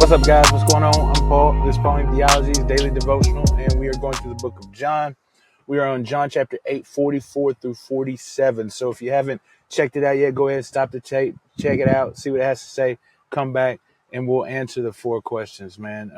What's up, guys? What's going on? I'm Paul. This is Pauline Theology's Daily Devotional, and we are going through the book of John. We are on John chapter 8, 44 through 47. So if you haven't checked it out yet, go ahead, stop the tape, check it out, see what it has to say, come back, and we'll answer the 4 questions, man.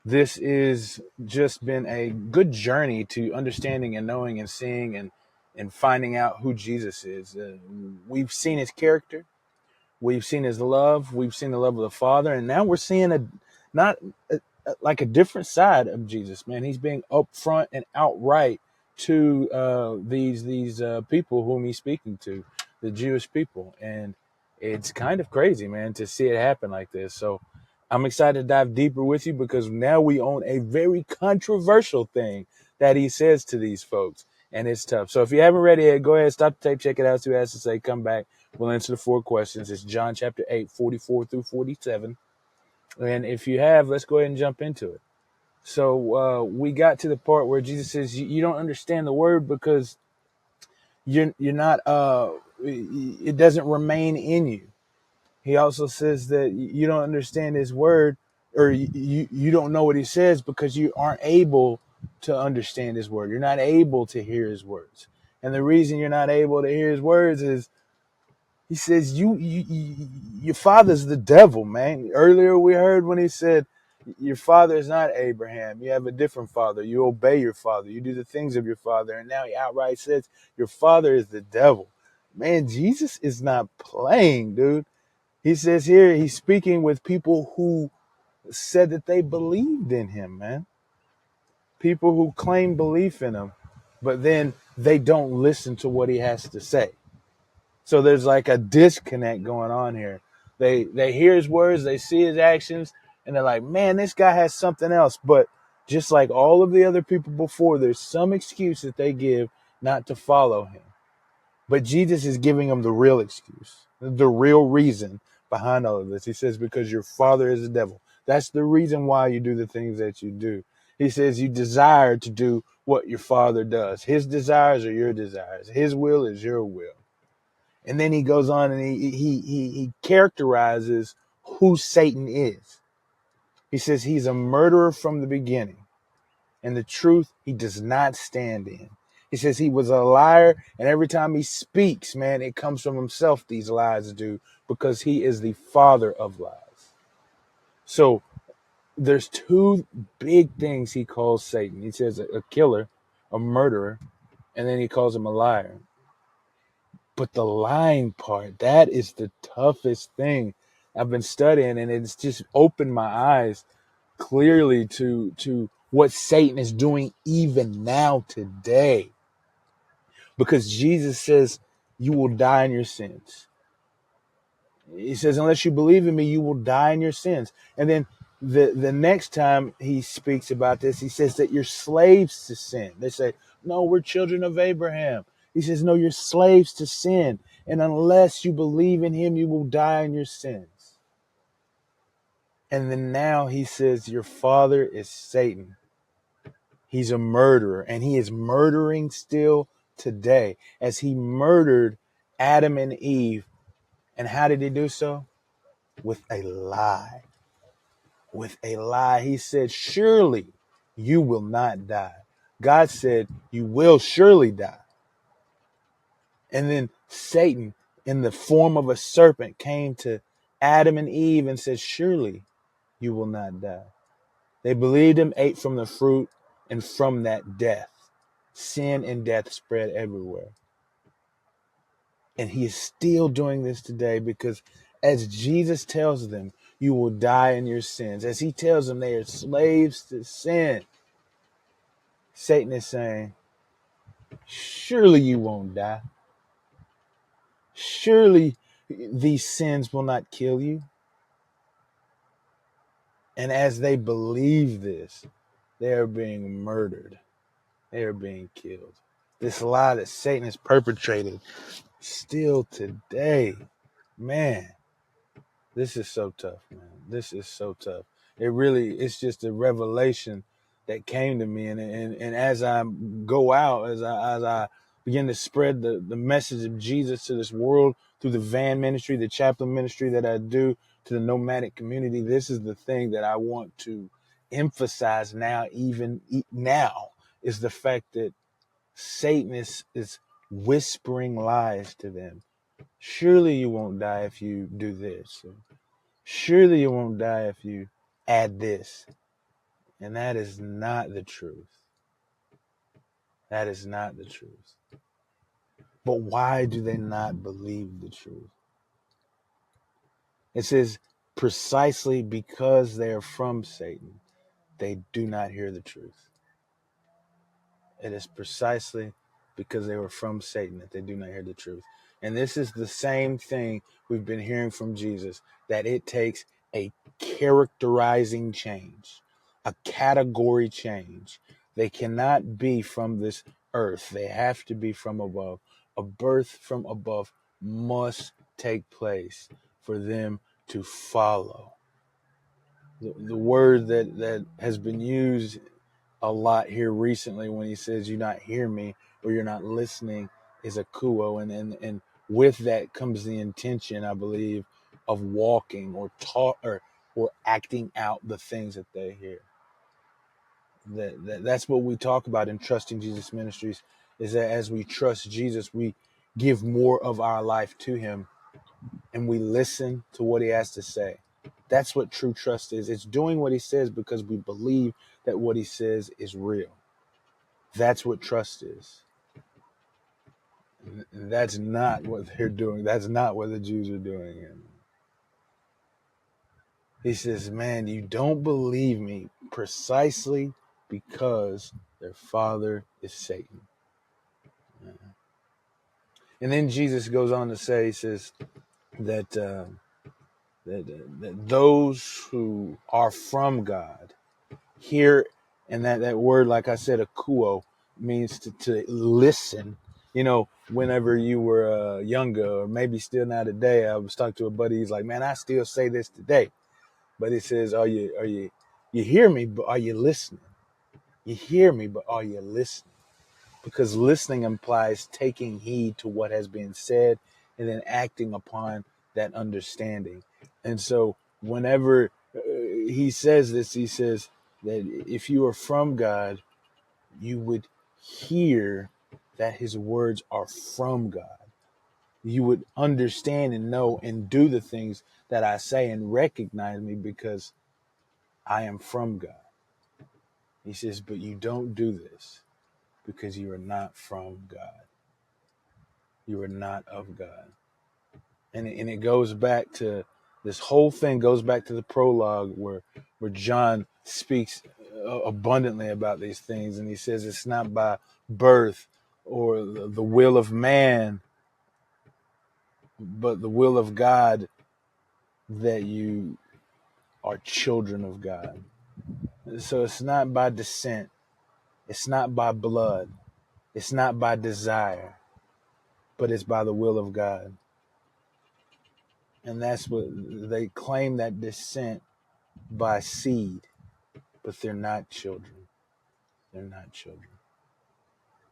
This is just been a good journey to understanding and knowing and seeing and finding out who Jesus is. We've seen his character. We've seen his love. We've seen the love of the Father. And now we're seeing like a different side of Jesus, man. He's being upfront and outright to these people whom he's speaking to, the Jewish people. And it's kind of crazy, man, to see it happen like this. So I'm excited to dive deeper with you because now we own a very controversial thing that he says to these folks. And it's tough. So if you haven't read it yet, go ahead, stop the tape, check it out, see what it has to say, come back. We'll answer the 4 questions. It's John chapter 8, 44 through 47. And if you have, let's go ahead and jump into it. So we got to the part where Jesus says, you don't understand the word because you're not, it doesn't remain in you. He also says that you don't understand his word, or you don't know what he says because you aren't able to understand his word. You're not able to hear his words. And the reason you're not able to hear his words is he says, your father's the devil, man. Earlier we heard when he said, your father is not Abraham. You have a different father. You obey your father. You do the things of your father. And now he outright says, your father is the devil. Man, Jesus is not playing, dude. He says here, he's speaking with people who said that they believed in him, man. People who claim belief in him, but then they don't listen to what he has to say. So there's like a disconnect going on here. They hear his words, they see his actions, and they're like, man, this guy has something else. But just like all of the other people before, there's some excuse that they give not to follow him. But Jesus is giving them the real excuse, the real reason behind all of this. He says, because your father is the devil. That's the reason why you do the things that you do. He says you desire to do what your father does. His desires are your desires. His will is your will. And then he goes on and he characterizes who Satan is. He says he's a murderer from the beginning, and the truth he does not stand in. He says he was a liar, and every time he speaks, man, it comes from himself, these lies do, because he is the father of lies. So there's 2 big things he calls Satan. He says a killer, a murderer, and then he calls him a liar. But the lying part, that is the toughest thing I've been studying, and it's just opened my eyes clearly to what Satan is doing even now today. Because Jesus says you will die in your sins. He says, unless you believe in me, you will die in your sins. And then the next time he speaks about this, he says that you're slaves to sin. They say, no, we're children of Abraham. He says, no, you're slaves to sin. And unless you believe in him, you will die in your sins. And then now he says, your father is Satan. He's a murderer, and he is murdering still today, as he murdered Adam and Eve. And how did he do so? With a lie. With a lie. He said, surely you will not die. God said, you will surely die. And then Satan, in the form of a serpent, came to Adam and Eve and said, surely you will not die. They believed him, ate from the fruit, and from that death, sin and death spread everywhere. And he is still doing this today because as Jesus tells them, you will die in your sins. As he tells them they are slaves to sin, Satan is saying, surely you won't die. Surely these sins will not kill you. And as they believe this, they are being murdered. They are being killed. This lie that Satan has perpetrated still today, man, this is so tough, man. This is so tough. It's just a revelation that came to me. And as I go out, as I begin to spread the message of Jesus to this world through the van ministry, the chaplain ministry that I do, to the nomadic community, this is the thing that I want to emphasize now, even now, is the fact that Satan is whispering lies to them. Surely you won't die if you do this. Surely you won't die if you add this. And that is not the truth. That is not the truth. But why do they not believe the truth? It says, precisely because they are from Satan, they do not hear the truth. It is precisely because they were from Satan that they do not hear the truth. And this is the same thing we've been hearing from Jesus, that it takes a characterizing change, a category change. They cannot be from this earth. They have to be from above. A birth from above must take place for them to follow. The word that has been used a lot here recently when he says you not hear me or you're not listening is a kuo, and with that comes the intention, I believe, of walking or talk or acting out the things that they hear. That's what we talk about in Trusting Jesus Ministries, is that as we trust Jesus, we give more of our life to him and we listen to what he has to say. That's what true trust is. It's doing what he says because we believe that what he says is real. That's what trust is. And that's not what they're doing. That's not what the Jews are doing. And he says, man, you don't believe me precisely because their father is Satan. And then Jesus goes on to say, he says that that those who are from God hear, and that word, like I said, akuo, means to listen. You know, whenever you were younger, or maybe still now today, I was talking to a buddy. He's like, man, I still say this today. But he says, you hear me, but are you listening? You hear me, but are you listening? Because listening implies taking heed to what has been said and then acting upon that understanding. And so whenever he says this, he says that if you are from God, you would hear that his words are from God. You would understand and know and do the things that I say and recognize me because I am from God. He says, but you don't do this because you are not from God. You are not of God. And it goes back to, this whole thing goes back to the prologue where John speaks abundantly about these things. And he says it's not by birth or the will of man, but the will of God that you are children of God. So it's not by descent. It's not by blood. It's not by desire, but it's by the will of God. And that's what they claim, that descent by seed, but they're not children. They're not children.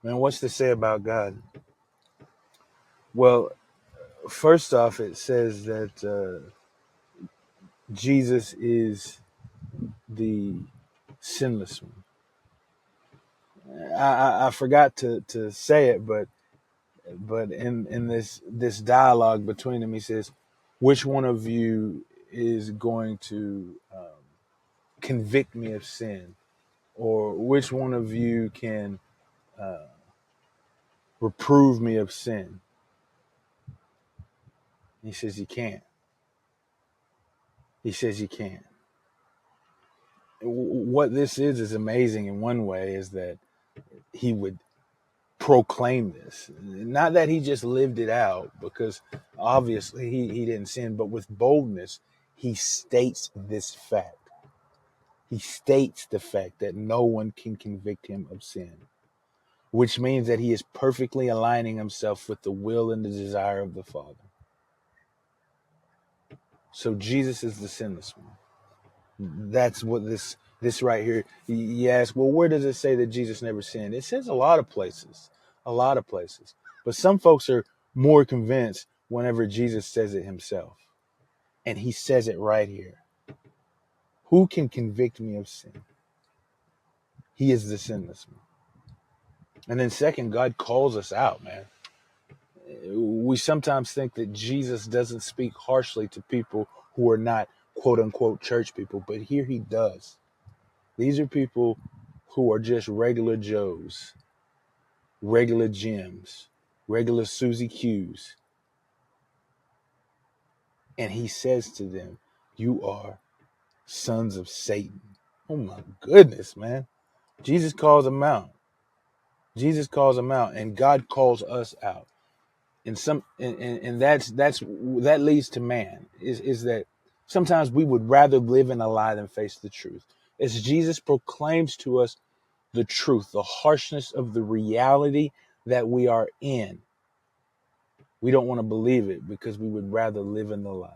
Man, what's to say about God? Well, first off, it says that Jesus is the sinless one. I forgot to say it, but in this dialogue between them, he says, which one of you is going to convict me of sin? Or which one of you can reprove me of sin? He says you can't. He says you can't. What this is amazing in one way, is that he would proclaim this. Not that he just lived it out, because obviously he didn't sin, but with boldness, he states this fact. He states the fact that no one can convict him of sin, which means that he is perfectly aligning himself with the will and the desire of the Father. So Jesus is the sinless one. That's what this right here. You ask, well, where does it say that Jesus never sinned? It says a lot of places, But some folks are more convinced whenever Jesus says it himself. And he says it right here. Who can convict me of sin? He is the sinless one. And then second, God calls us out, man. We sometimes think that Jesus doesn't speak harshly to people who are not quote unquote church people, but here he does. These are people who are just regular Joes, regular Jims, regular Susie Q's. And he says to them, you are sons of Satan. Oh my goodness, man. Jesus calls them out. Jesus calls them out, and God calls us out. And that leads to man is that sometimes we would rather live in a lie than face the truth. As Jesus proclaims to us the truth, the harshness of the reality that we are in, we don't want to believe it because we would rather live in the lie.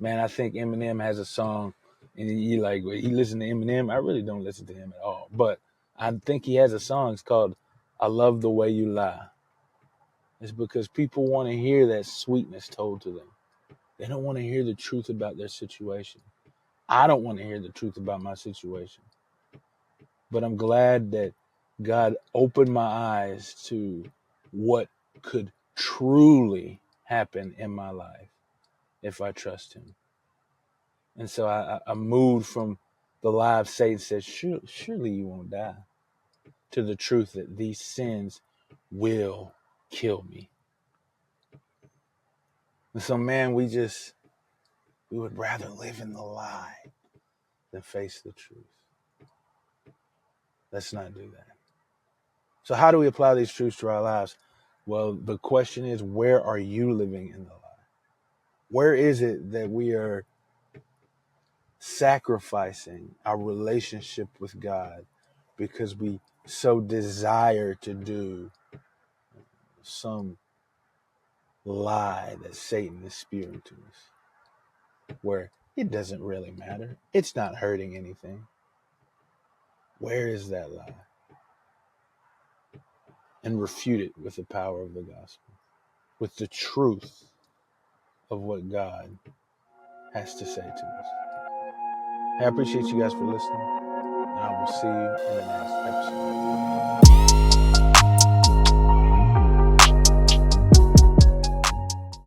Man, I think Eminem has a song, and you like, he listen to Eminem. I really don't listen to him at all, but I think he has a song. It's called "I Love the Way You Lie." It's because people want to hear that sweetness told to them. They don't want to hear the truth about their situation. I don't want to hear the truth about my situation. But I'm glad that God opened my eyes to what could truly happen in my life if I trust him. And so I moved from the lie of Satan says, surely you won't die, to the truth that these sins will kill me. And so, man, we would rather live in the lie than face the truth. Let's not do that. So how do we apply these truths to our lives? Well, the question is, where are you living in the lie? Where is it that we are sacrificing our relationship with God because we so desire to do some lie that Satan is spewing to us, where it doesn't really matter? It's not hurting anything. Where is that lie? And refute it with the power of the gospel, with the truth of what God has to say to us. Hey, I appreciate you guys for listening, and I will see you in the next episode.